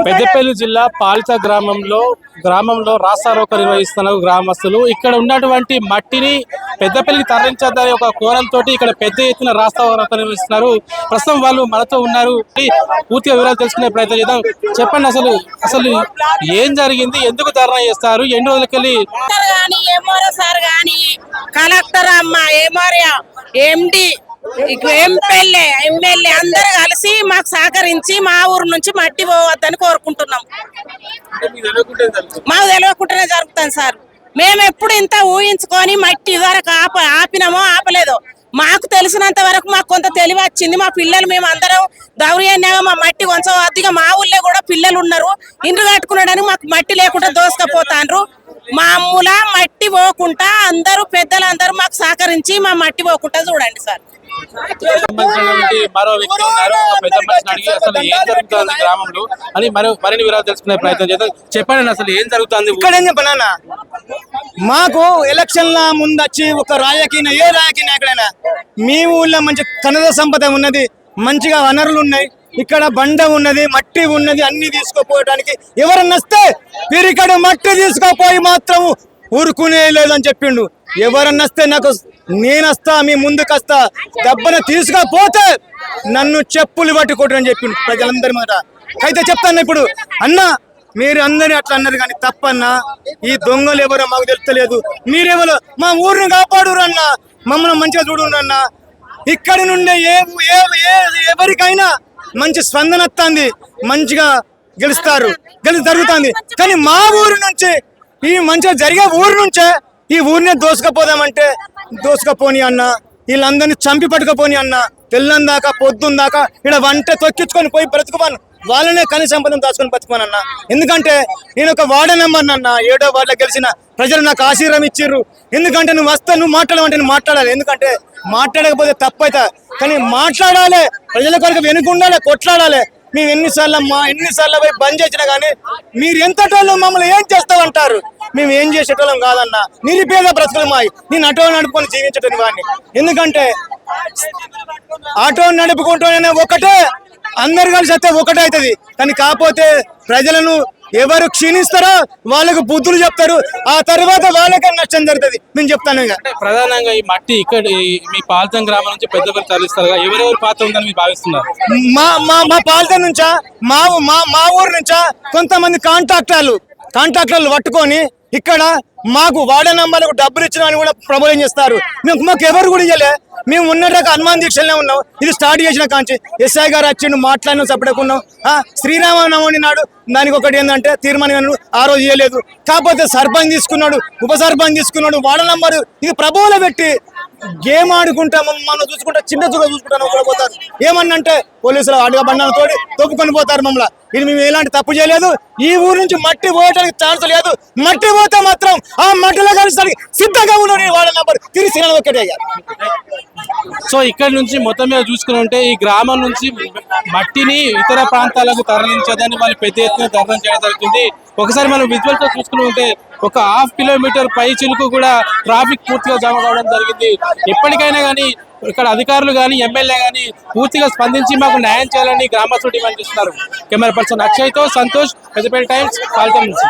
పెద్దపల్లి జిల్లా పాలిత గ్రామంలో రాస్తారోకో నిర్వహిస్తున్నారు గ్రామస్తులు. ఇక్కడ ఉన్నటువంటి మట్టిని పెద్దపల్లికి తరలించద్దని ఒక కోరంతో ఇక్కడ పెద్ద ఎత్తున రాస్తారోకో నిర్వహిస్తున్నారు. ప్రస్తుతం వాళ్ళు మనతో ఉన్నారు. పూర్తిగా వివరాలు తెలుసుకునే ప్రయత్నం చేద్దాం. చెప్పండి, అసలు ఏం జరిగింది, ఎందుకు ధర్నా చేస్తారు, ఎన్ని రోజులకెళ్ళి కలెక్టర్ అమ్మ ఎండి ఎమ్మెల్యే అందరు కలిసి మాకు సహకరించి మా ఊరు నుంచి మట్టి పోవద్దని కోరుకుంటున్నాం. మాకు తెలియకుండానే జరుగుతుంది సార్. మేము ఎప్పుడు ఇంత ఊహించుకొని మట్టి వరకు ఆపినామో ఆపలేదో మాకు తెలిసినంత వరకు మాకు కొంత తెలివి వచ్చింది. మా పిల్లలు మేము అందరం దౌర్జన్యంగా మా మట్టి కొంచెం అతిగా మా ఊళ్ళో కూడా పిల్లలు ఉన్నారు. ఇండ్లు కట్టుకున్నాడని మాకు మట్టి లేకుండా దోసుకపోతాండ్రు. మా అమ్ముల మట్టి పోకుండా అందరూ పెద్దలందరూ మాకు సహకరించి మా మట్టి పోకుండా చూడండి సార్. మరో వ్యక్తి ఉన్నారు, పెద్ద మనిషిని అడిగి అసలు ఏం జరుగుతుంది గ్రామంలో అని మరిన్ని వివరాలు తెలుసుకునే ప్రయత్నం చేద్దాం. చెప్పండి, అసలు ఏం జరుగుతుంది ఇక్కడ? ఏం చెప్పనా, మాకు ఎలక్షన్ల ముందు వచ్చి ఒక రాజకీయ ఏ రాజకీయ నాయకుడైనా మీ ఊళ్ళో మంచి ఖనిజ సంపద ఉన్నది, మంచిగా వనరులు ఉన్నాయి, ఇక్కడ బండ ఉన్నది, మట్టి ఉన్నది, అన్ని తీసుకుపోవడానికి ఎవరన్నా వస్తే పిరికడు మట్టి తీసుకుపోయి మాత్రం ఊరుకునే లేదని చెప్పిండు. ఎవరన్నా వస్తే నాకు నేను వస్తా, మీ ముందుకు వస్తా, దెబ్బన తీసుకపోతే నన్ను చెప్పులు పట్టుకోటని చెప్పిండు ప్రజలందరి మాట. అయితే చెప్తాను ఇప్పుడు, అన్న మీరు అందరూ అట్లా అన్నారు కానీ తప్పన్నా, ఈ దొంగలు ఎవరో మాకు తెలుస్తలేదు, మీరెవరో మా ఊరిని కాపాడురు అన్న, మమ్మల్ని మంచిగా చూడు అన్న. ఇక్కడి నుండి ఎవరికైనా మంచి స్పందన వస్తుంది, మంచిగా గెలుస్తారు, జరుగుతుంది. కానీ మా ఊరు నుంచి, ఈ మంచిగా జరిగే ఊరు నుంచే ఈ ఊరినే దోసుకపోదామంటే దోసుకపోని అన్న, వీళ్ళందరినీ చంపి పట్టుకపోని అన్న. తెల్లం దాకా పొద్దున్న దాకా ఇక్కడ వంట తొక్కించుకొని పోయి బ్రతుకుపాను, వాళ్ళనే కని సంపదను దాచుకొని బతుకుపాను అన్న. ఎందుకంటే నేను ఒక వార్డు నెంబర్ అన్న, 7వ వార్డులో గెలిచిన ప్రజలు నాకు ఆశీర్వాదం ఇచ్చిర్రు. ఎందుకంటే నువ్వు వస్తా, నువ్వు మాట్లాడమంటే నువ్వు మాట్లాడాలి. ఎందుకంటే మాట్లాడకపోతే తప్పైతా, కానీ మాట్లాడాలి, ప్రజల కొరకు వెనుకుండాలి, కొట్లాడాలి. మేము ఎన్నిసార్లు పోయి బంద్ చేసినా కానీ మీరు ఎంతటోళ్ళు మమ్మల్ని ఏం చేస్తామంటారు. మేము ఏం చేసేటోళ్ళం కాదన్నా, నిరుపేద బ్రతుకులు మాయి. నేను ఆటో నడుపుకొని జీవించటం వాడిని. ఎందుకంటే ఆటో నడుపుకుంటూనే ఒకటే, అందరు కలిసి అయితే ఒకటే అవుతుంది. కానీ కాకపోతే ప్రజలను ఎవరు క్షీణిస్తారో వాళ్ళకు బుద్ధులు చెప్తారు, ఆ తర్వాత వాళ్ళకే నష్టం జరుగుతుంది. నేను చెప్తాను. ఇక ప్రధానంగా ఈ మట్టి ఇక్కడ మీ పాలితం గ్రామం నుంచి పెద్దపల్లి తరలిస్తారు, ఎవరెవరి పాత్ర ఉందని మీరు భావిస్తున్నారు? మా పాలితం నుంచా, మా ఊరు నుంచా కొంతమంది కాంట్రాక్టర్లు పట్టుకొని ఇక్కడ మాకు వార్డు నంబర్లకు డబ్బులు ఇచ్చిన అని కూడా ప్రబోధం చేస్తారు. మాకు ఎవరు కూడా ఇవ్వలే. మేము ఉన్నట్టుగా హనుమాన్ దీక్షలనే ఉన్నాం. ఇది స్టార్ట్ చేసిన కాంచి ఎస్ఐ గారు వచ్చిండు, మాట్లాడినాం, సపడకున్నాం. శ్రీరామనవమి నాడు దానికి ఒకటి ఏంటంటే తీర్మానం ఆ రోజు ఇవ్వలేదు. కాకపోతే సర్పంచ్ తీసుకున్నాడు, ఉప సర్పంచ్ తీసుకున్నాడు, వార్డు నంబరు ఇది ప్రభువులో పెట్టి గేమ్ ఆడుకుంటా మనం చూసుకుంటా, చిన్న చూగా చూసుకుంటాను కూడా పోతారు. ఏమన్నంటే పోలీసులు అడుగు బండాలతో తొప్పుకొని పోతారు మమ్మల్ని. ఇది మేము ఎలాంటి తప్పు చేయలేదు. ఈ ఊరు నుంచి మట్టి పోయడానికి ఛాన్స్ లేదు. మట్టి పోతే మాత్రం ఆ మట్టిలో కలిసి సిద్ధంగా ఉన్నాడు వాళ్ళ నంబర్ తిరిగి ఒకటే. సో ఇక్కడ నుంచి మొత్తం మీద చూసుకుని ఉంటే ఈ గ్రామం నుంచి మట్టిని ఇతర ప్రాంతాలకు తరలించదని వాళ్ళు పెద్ద ఎత్తున ధర్నా చేయడం జరుగుతుంది. ఒకసారి మనం విజువల్ తో చూసుకుని ఉంటే ఒక 1/2 కిలోమీటర్ పై చిలుకు కూడా ట్రాఫిక్ పూర్తిగా జామ కావడం జరిగింది. ఎప్పటికైనా కానీ ఇక్కడ అధికారులు కానీ ఎమ్మెల్యే కానీ పూర్తిగా స్పందించి మాకు న్యాయం చేయాలని గ్రామస్తులు డిమాండ్ చేస్తున్నారు. కెమెరా పర్సన్ అక్షయ్తో సంతోష్, పెద్దపల్లి టైమ్స్, పాలితం నుంచి.